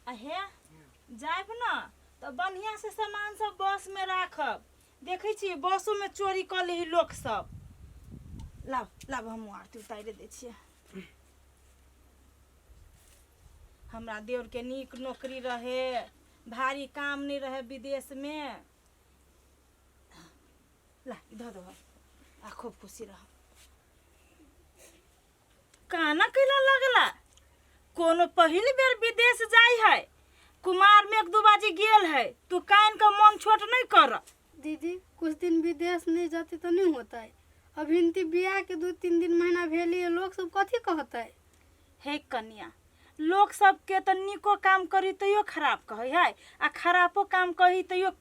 अहे जाब न तो बढ़िया से सामान सब बस में राखब। देखे छी बसों में चोरी कर ले लोग सब। लाभ लाभ हम आरती उतारे दे छिए। हमरा देवर के नीक नौकरी रहे, भारी काम नहीं रहे विदेश में। ला इधर दो आ खूब खुशी रह। काना कैला लगला कोनो पहिली बेर विदेश जाई है, कुमार में एक दो बाजी गेल है, तू कान का मन छोट नहीं कर। दीदी कुछ दिन विदेश नहीं जाते तो नहीं होता है। अब हिंदी बियाह के 2-3 दिन महीना भेली है, लोग सब कथी कहता है। हे कन्या, लोग सब के तो निको काम करी तो खराब कहे है, आ खराबो काम कही तो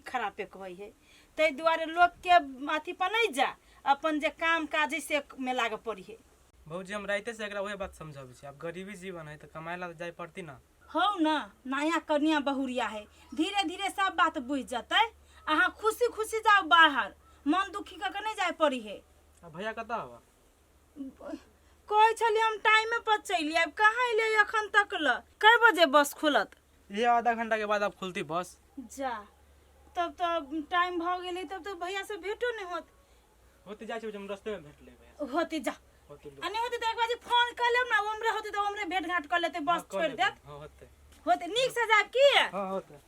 खराबे कहे है। ते द्वारे लोग के अथी पर नहीं जा, अपन जे काम काज से में लागे पड़ी है। भौजी हम राइते से एकरा वही बात समझाबे छी। अब गरीबी जीवन है तो कमाए ला जाए पड़ती ना। हो ना, नया कन्या बहुरिया है, धीरे धीरे सब बात बुझ जाते। अहाँ खुशी खुशी जाओ बाहर, मन दुखी का नहीं जाए पड़ी है। अब भैया कता हवा कहे छली हम टाइम पर चली आब, कहाँ अइले अखन तक ल। कै बजे बस खुलत? ये आधा घंटा के बाद अब खुलती बस। जा तब तो टाइम भ गेलै, तब तो भैया से भेटो नहीं होत। होती जाय छै हम रास्ते में भेट लेबे। होती जा होती अने होती तो एक बार फोन कर लेब ना, उमरे होती तो उमरे भेंट घाट कर लेते, बस छोड़ देत। हां होते होते नीक से जाब की। हां होते।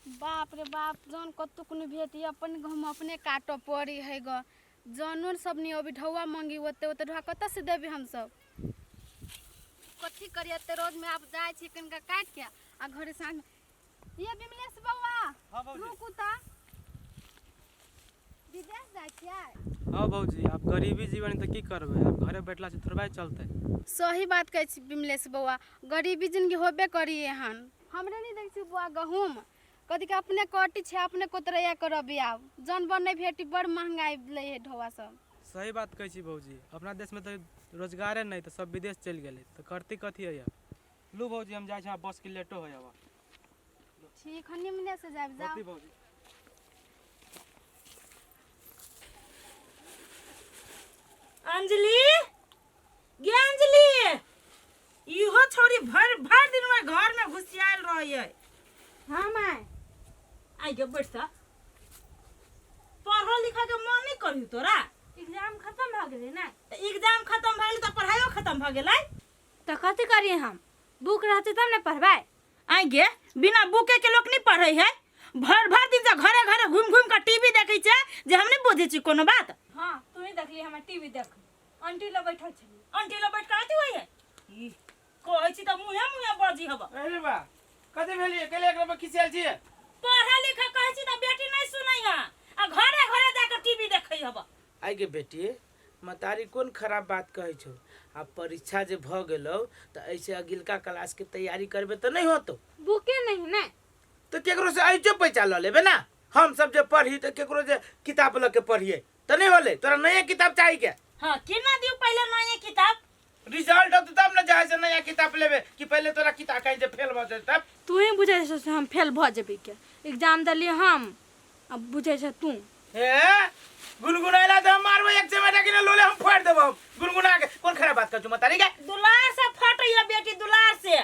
बाप रे बाप, जन कतु कुनु भेटी अपन हम अपने काटो पड़ी है ग। जानवर सब नहीं अभी ढौआ मांगी होते होते ढौआ कत से देबे हम सब। कथी करिए ते रोज में आप जाय छी कनका काट के आ घरे सांग ये बिमलेश बउआ। हां भौजी रुकू ता विदेश जाय छियै। हां भौजी अब गरीबी जीवन तो की करबे, अब घरे बैठला से थोड़बे चलते। सही बात कहै छी बिमलेश बउआ, गरीबी जिंदगी होबे करी एहन। हमरे नहीं देख छी बुआ गहूम कथी के अपने कटी छे, अपने कोतरैया करबी। आब जानवर नहीं भेटी, बड़ महंगाई ले है ढौआ सब। सही बात कहै छी भौजी, अपना देश में तो रोजगारे नहीं, तो सब विदेश चल गेले तो करती कथी है। लू भौजी हम जाय छी, बस के लेटो होय अब। ठीक हनी मिले से जाब जाओ। होती भौजी। अंजलि गे अंजलि, इहो छोरी भर भर दिन में घर में घुसियाल रही है। हां माय आई गे बैठ सा। पढ़ो लिखा के मन नहीं करी तोरा? एग्जाम खत्म भ गेलै ना। एग्जाम खत्म भइल तो पढ़ाइयो खत्म भ गेलै। त कथी करिए हम, बुक रहते तब न पढ़बै। आई गे बिना बुके के लोग नहीं पढ़े है। भर भर दिन से घरे घरे घूम घूम के टीवी देखै छै, जे हम नहीं बुझे छी कोनो बात। हां तू ही देखली हम टीवी देख, आंटी ल बैठल छली। आंटी ल बैठ के आती होय है ई कहै छी त मुहे मुहे बाजी हब। अरे बा कथी भेलिए कले एकरा में खिसियाल छिए। पढ़ा लिखा कहै छी त बेटी नहीं सुनै है, आ घरे घरे जाके टीवी देखै हब। आई गे बेटी मतारी कोन खराब बात कहै छौ। अब परीक्षा जे भ गेलौ त ऐसे अगिलका क्लास के तैयारी करबे त नहीं होतो। बुके नहीं ना तो केकरो से ऐजो पैसा ल लेबे ना। हम सब जे पढ़ी त केकरो जे किताब ल के पढ़िए त नहीं होले। तोरा नया किताब चाहिए क्या? हां केना दियो पहले नया किताब। रिजल्ट होत तब न जाय से नया किताब लेबे कि पहले तोरा किताब कहीं जे फेल भ जाय तब। तू ही बुझे से हम फेल भ जेबे के। एग्जाम दली हम, अब बुझे से तू। हे गुनगुनाइला त मारबो एक चमेटा कि न लोले हम फाड़ देबो। गुनगुना के कोन खराब बात कहू मतारी के। दुलार से फटैया बेटी, दुलार से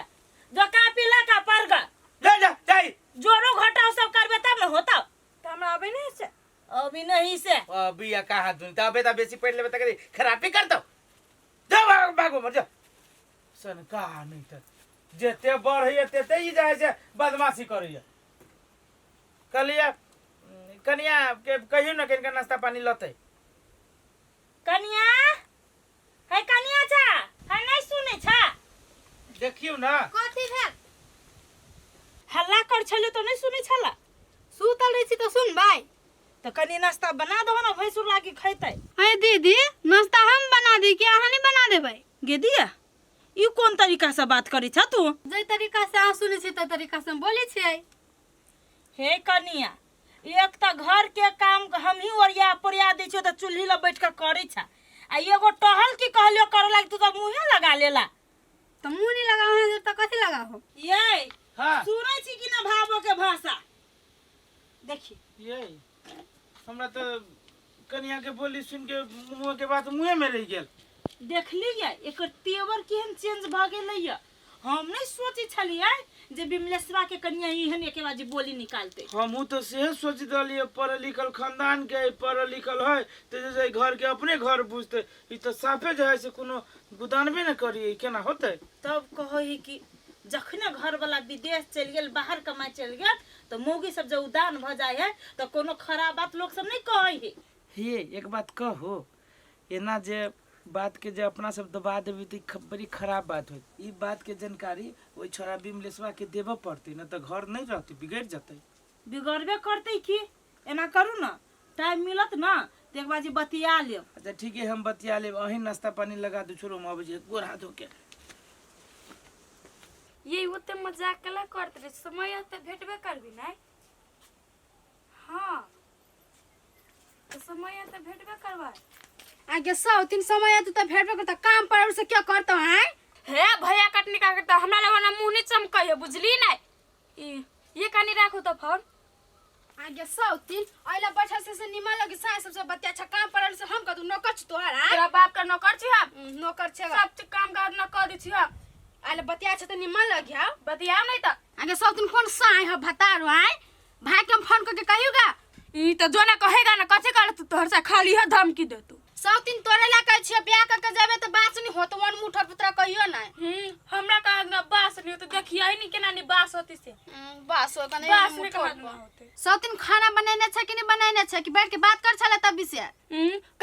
जो कापी ला का पढ़ ग। जा जा जाई जोड़ो घटाओ सब करबे तब न होता। त हमरा अबे नहीं से। अभी नहीं से अभी या कहा दूं तबे त बेसी पढ़ लेबे त करी खराबी कर दो। जा भाग भागो मर जा। सन का नहीं त जेते बढ़िए तेते ही जाय से बदमाशी करैया। कलिया कनिया के कहियो न किनका नाश्ता पानी लते। कनिया है, कनिया छा है नहीं सुने छा। देखियो ना कथी भेल? हल्ला कर छले तो नहीं सुने छला। सुतल रही छी तो सुन भाई। तो कनी नाश्ता बना दो ना, भैंसुर लागी खैतै। है दीदी नाश्ता हम बना दी कि अहाँ नहीं बना देबै? गे दिया ई कोन तरीका से बात करी छ तू? जे तरीका से अहाँ सुने छी त तरीका से हम बोले छियै। हे कनिया, एक त घर के काम हम ही ओरिया पोरिया दै छियो त चूल्ही ल बैठ के करै छ, आ एगो टहल की कहलियो करे लाग तू त मुंहे लगा लेला। त मुंह नहीं लगाओ है त कथी लगाओ? ये हां सुनै छी कि ना भावो के भाषा। देखी ये हमरा तो कनिया के बोली सुन के मुंह के बात मुंह में रह गेल। देख लिया एकर तेवर केहन चेंज भ गेलैया। हम नहीं सोची छलियै जे विमलेशवा के कनिया एहन एके बाजी बोली निकालते। हमहू तो से सोच दिलिए पढ़ल लिखल खानदान के पढ़ल लिखल है तो जैसे घर के अपने घर बुझते ई तो साफे जो है से कोनो गुदानबे न करी केना होते। तब कहो ही कि जखने घर वाला विदेश चल गेल बाहर कमाए चल गेल तो मौगी सब जब उदान भ जाए है तो कोनो खराब बात लोग सब नहीं कहे है। हे एक बात कहो एना जे बात के जे अपना सब दबा देबी तो बड़ी खराब बात हो। ई बात के जानकारी ओई छोरा विमलेशवा के देबे पड़ती न तो घर नहीं रहती बिगड़ जते। बिगड़बे करते कि एना करू ना टाइम मिलत ना तो एक बाजी बतिया लेब। अच्छा ठीक है हम बतिया लेब अहीं नाश्ता पानी लगा दू छोरो हम अबे गोर हाथ धो के। ये ओते मजाक कला करते रे समय त भेटबे करबी नै। हाँ तो समय त भेटबे करबा आगे 100 समय तू त भेटबे करता काम पर से क्या करता है हे भैया कटनी का करता हमरा लगन मुंह नहीं चमकई है बुझली नै। ये कानी राखो त फोन आगे 100 आइला बैठा से निमा लगी साय सबसे बत्ती अच्छा काम पर से हम कदू नौकर छ तोहार है तेरा बाप का नौकर छी हम नौकर छ सब काम का न कर दी छी हम आइला बतिया छ त निमा लगिया बतिया नहीं त आगे 100 कौन साय है भतारो है भाई के फोन करके कहियोगा ई त जोना कहेगा ना कथे कर तू तोहर से खाली है धमकी दे तू 100 तोरे ला कह छी ब्याह करके जाबे त बास नहीं होत वन मुठर पुत्रा कहियो ना हमरा का ना बास नहीं तो देखिया ही नहीं केना नहीं बास होती से बास होता नहीं बास नहीं होते 100 खाना बनाने छ कि नहीं बनाने छ कि बैठ के बात कर छला तब से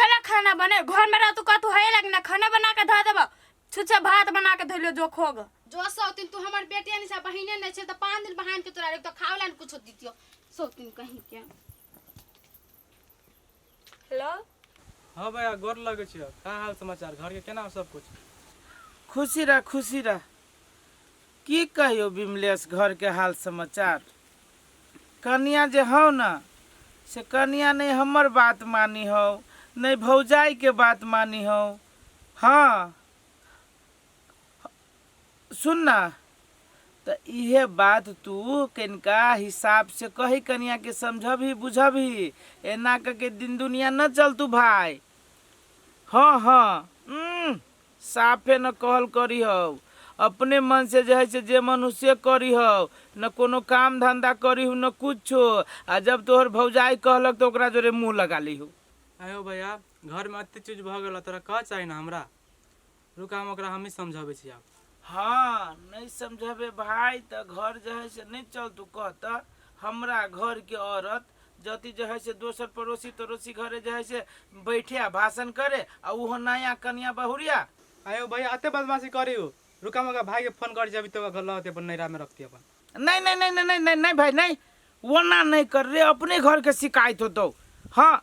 कला खाना बने घर में रह तू का तू है लगना खाना बना के धा देबा छुछा भात बना के धइलो जो खोग जो 100 तू हमर बेटिया नहीं छ बहिने नहीं छ त 5 दिन बहान के तोरा एक तो खावला न कुछ दितियो 100 कहीं के। हेलो हाँ भैया गोर लगे छियो का हाल समाचार घर के केना सब कुछ। खुशी रह की कहियो विमलेश घर के हाल समाचार। कन्या जे हो ना से कन्या नहीं हमर बात मानी हो नहीं भौजाई के बात मानी हो। हाँ सुन ना तो इहे बात तू किनका हिसाब से कही कन्या के समझबी बुझबी एना के दिन दुनिया न चल तू भाई। हाँ साफे न कहल करी हो अपने मन से जो है से जे मनुष्य करी हो न कोनो काम धंधा करी हो न कुछो आ जब तोहर भौजाई कहलक तो ओकरा जोरे मुंह लगा ली हो। आयो भैया घर में अत्ते चीज भ गेल तोरा का चाहिए ना हमरा रुका हम ओकरा हम ही समझाबे छी। आप हाँ नहीं समझबे भाई तो घर जो है से नहीं चल तू कहता हमरा घर के औरत जति जो है से दोसर पड़ोसी तड़ोसी घरे जो है से बैठे आ भाषण करे आ उहो नया कन्या बहुरिया। आयो भैया अत्ते बदमाशी करी हो रुका मगा भाई के फोन कर जब तो घर लते अपन नैरा में रखती अपन। नहीं भाई नहीं वरना नहीं कर रे अपने घर के शिकायत हो तो। हाँ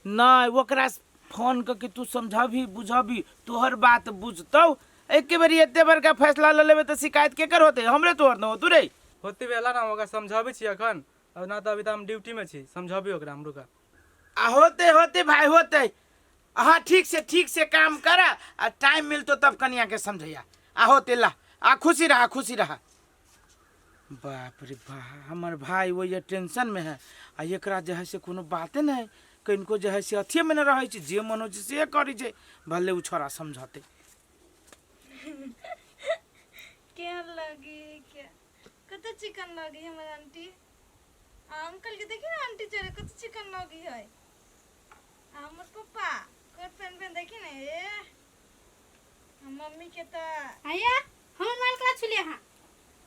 नहीं ओकरा फोन करके तू समझबी बुझबी तोहर बात बुझतौ एक बारी एते बड़का फैसला ले लेबे तो शिकायत के कर होते हमरे तोहर न हो तू रे होती बेला ना ओकरा समझाबे छी अखन और ना तो अभी तो हम ड्यूटी में छी समझाबी ओकरा हम रुका। आ होते भाई होते। हाँ ठीक से काम करा आ टाइम मिलतो तब कन्या के समझैया आ होते ला आ खुशी रहा। बाप रे बा हमार भाई वो ये टेंशन में है आ एकरा जो है से कोनो बाते नहीं कनको जो है से अथिये में न रहे छै जे मन हो छै से करी छै भले उ छोरा समझते। क्या लगी क्या कत चिकन लगी हमारे आंटी अंकल के देखी ना आंटी चले कत चिकन लगी है हमर पापा कोट पहन देखी ना ए मम्मी के त आया हम माल का छलिए हां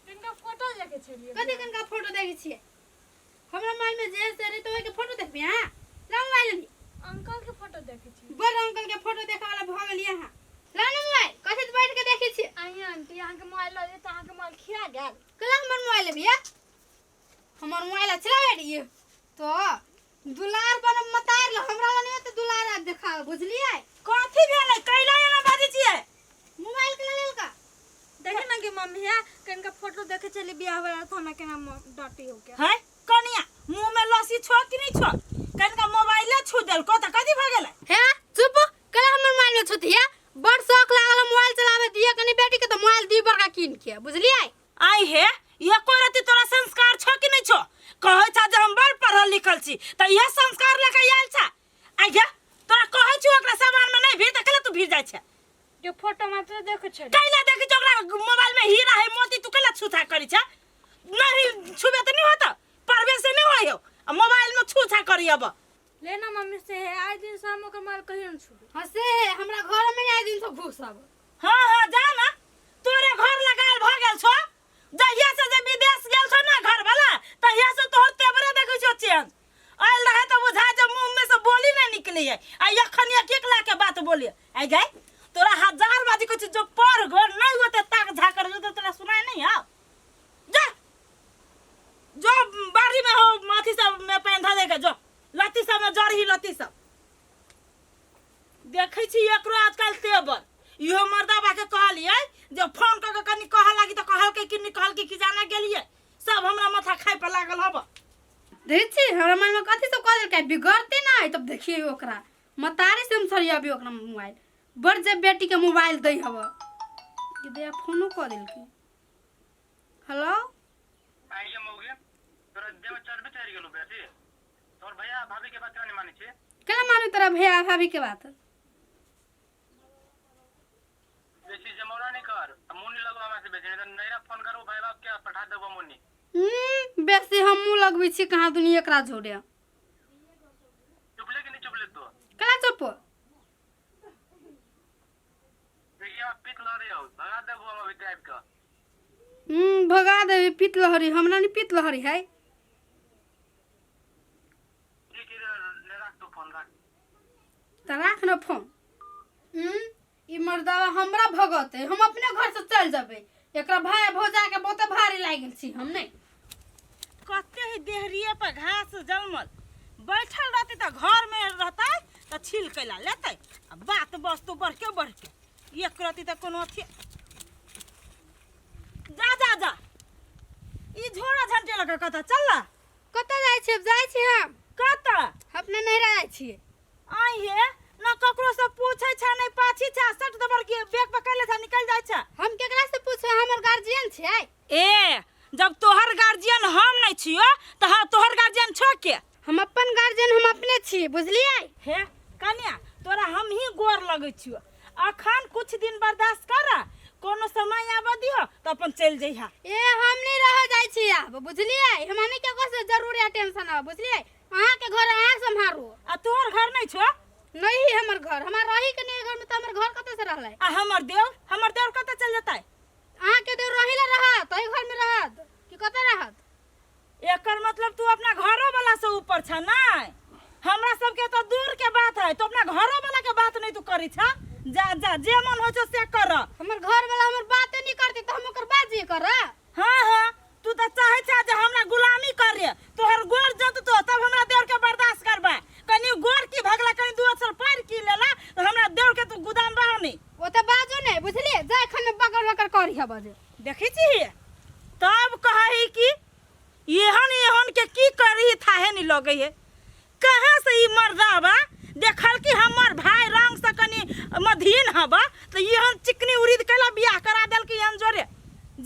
किनका फोटो देखे छलिए कथि किनका फोटो देखै छियै हमरा मोबाइल में जे से रे तो के फोटो देखबी हां ला मोबाइल ली अंकल के फोटो देखे छी बड़ अंकल के फोटो देखा वाला भ गेलिए हां ला मोबाइल कथि बैठ के देखै छी आई आंटी अहाँ के मोबाइल ले त अहाँ के मोबाइल खिया गेल कला हमर मोबाइल लेबिया हमर मोबाइल चलावे रहिए तो दुलार बन मतार ल हमरा ल नहीं त दुलार देखा बुझलिए कथि भेलै कैला एना बाजै छियै मोबाइल के लेल का देखे ना कि मम्मी है किनका फोटो देखे चली बियाह वाला थाना के नाम डटी हो गया है कनिया मुंह में लसी छो कि नहीं छो कनका मोबाइले छू देल को त कथि भ गेलै हे चुप कला हमर मोबाइल में छुतिया बड़ शौक लागल मोबाइल चलावे दिया कनी बेटी के तो मोबाइल दी बड़का कीन के बुझलिए आई हे ये कोई रति तोरा संस्कार छो कि नहीं छो कहै छ जे हम बड़ पढ़ल लिखल छी त ये संस्कार लेके आयल छ आई हे तोरा कहै छु ओकरा सामान में नहीं भीड़ त कला तू भीड़ जाय छ के छोड़ काहे ना देखि ओकरा मोबाइल में हीरा है मोती तू केला छूछा करी छ नहीं छुबे त नहीं होता परवे से नहीं होयो मोबाइल में छूछा करी अब लेना मम्मी से है आज दिन शाम को माल कहियो न छुबे हाँ से हमरा घर में आइ दिन से घुसब हाँ जा ना तोरे घर लगाल भ गेल छो जहिया से जे विदेश गेल छो ना घर वाला तहिया से तोहर तेवरे देखै छो चेंज आइल रहे तो बुझा जे मुंह में से बोली नहीं निकली है आ यखन एक लाख के बात बोली आई गई तोरा हजार बाजी कुछ जो पर घर नहीं होते ताक झाकर जो तो तोरा सुनाई नहीं आ जा जो बाड़ी में हो माथी सब में पैंधा देगा जो लती सब में जड़ ही लती सब देखै छी एकरो आजकल तेबर इहो मर्दाबा के कहलिए जे फोन क के कनी कह लागी तो कहल के कि निकल के कि जाना गेलिए सब हमरा माथा खाइ पे लागल हब देखी हमरा मन में कथी सब कह देलकै बिगड़ते ना है तब देखिए ओकरा मतारी से हम सरियाबी ओकरा मोबाइल बड़ जे बेटी के मोबाइल दई हव कि दे फोनो कर देलकै हेलो आइए मौगे तोरा देव चढ़बे चढ़ गेलो बेसी तोर भैया भाभी के बात नहीं माने छे केना मानू तेरा भैया भाभी के बात बेसी जमौरा नहीं कर मुन्नी लगवा हमरा से बेसी नहीं नैरा फोन करो भाई बाप के पठा देबो मुन्नी बेसी हमू लगबै छी कहाँ दुनिया एकरा जोड़े चुपले कि नहीं चुपले तो केला चुप देखिए पित लरे हो भगा देबो हम अभी टाइप का भगा देबी पीत लहरी हमरा नहीं पीत लहरी है ठीक है ले रख तो फोन रख त राख न फोन ई मर्दावा हमरा भगते हम अपने घर से चल जबे एकरा भाई भौजा के बहुते भारी लाग गेल छी हम नहीं कते ही देहरिए पर घास जलमल बैठल रहते तो घर में रहता तो छील कैला लेते बात वस्तु बढ़ के एक रती तो कोनो अथी जा ई झोरा झंटे लगा कता चल कत जाय छी हम कता अपने नहीं रह छी आई है ना ककरो से पूछे छ नहीं पाछी छ सट दबर के बैग पकड़ ले था निकल जाय छ हम केकरा से पूछे हमर गार्जियन छै ए जब तोहर गार्जियन हम नहीं छियो तो हाँ तोहर गार्जियन छो के हम अपन गार्जियन हम अपने छी बुझलिए हे कन्या तोरा हम ही गोर लगै छियो अखन कुछ दिन बर्दाश्त कर कोनो समय आब दियो तो अपन चल जइहा ए हम नहीं रह जाय छी अब बुझलिए हमने के कोसे जरूरी है टेंशन है बुझलिए अहाँ के घर अहाँ संभारो आ तोहर घर नहीं छो नहीं हमर घर हमार रही के नहीं घर में तो हमर घर कते से रहलै आ हमर देव कते चल जतै अहाँ के देव रहिला रहत तई घर में रहत कि कते रहत एकर मतलब तू अपना घरो वाला से ऊपर छ नहीं हमरा सब के तो दूर के बात है तो अपना घरो वाला के बात नहीं तू करी छ जा जे मन हो से कर हमर घर वाला हमर बातें नहीं करती तो हम ओकर बाजी कर हां तू तो चाहे छ जे हमरा गुलामी करे तोहर गोर जत तो तब हमरा देव के बर्दाश्त करबा कनी गोर की भगला कनी दू अक्षर पार की लेला तो हमरा देव के तू गुदाम रह नहीं ओ त बाजो नहीं बुझलिए जाय खने बगर बकर करी है बजे देखी छी तब कही कि एहन के की करी थाहे नहीं लगे है कहाँ से ई मर्दावा देखल कि हमर भाई रंग से कनी मधीन हबा तो एहन चिकनी उड़ीद केला बियाह करा देल कि एहन जोरे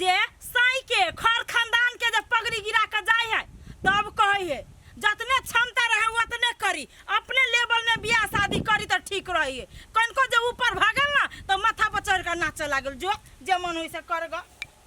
जे साई के खर खानदान के जब पगड़ी गिरा के जाय है तब कहे है जतने क्षमता रहे उतने करी अपने लेवल में बियाह शादी करी तो ठीक रही है कनको जब ऊपर भागल ना तो माथा पर चढ़ कर नाचे लागल जो जे मन होइसे करगा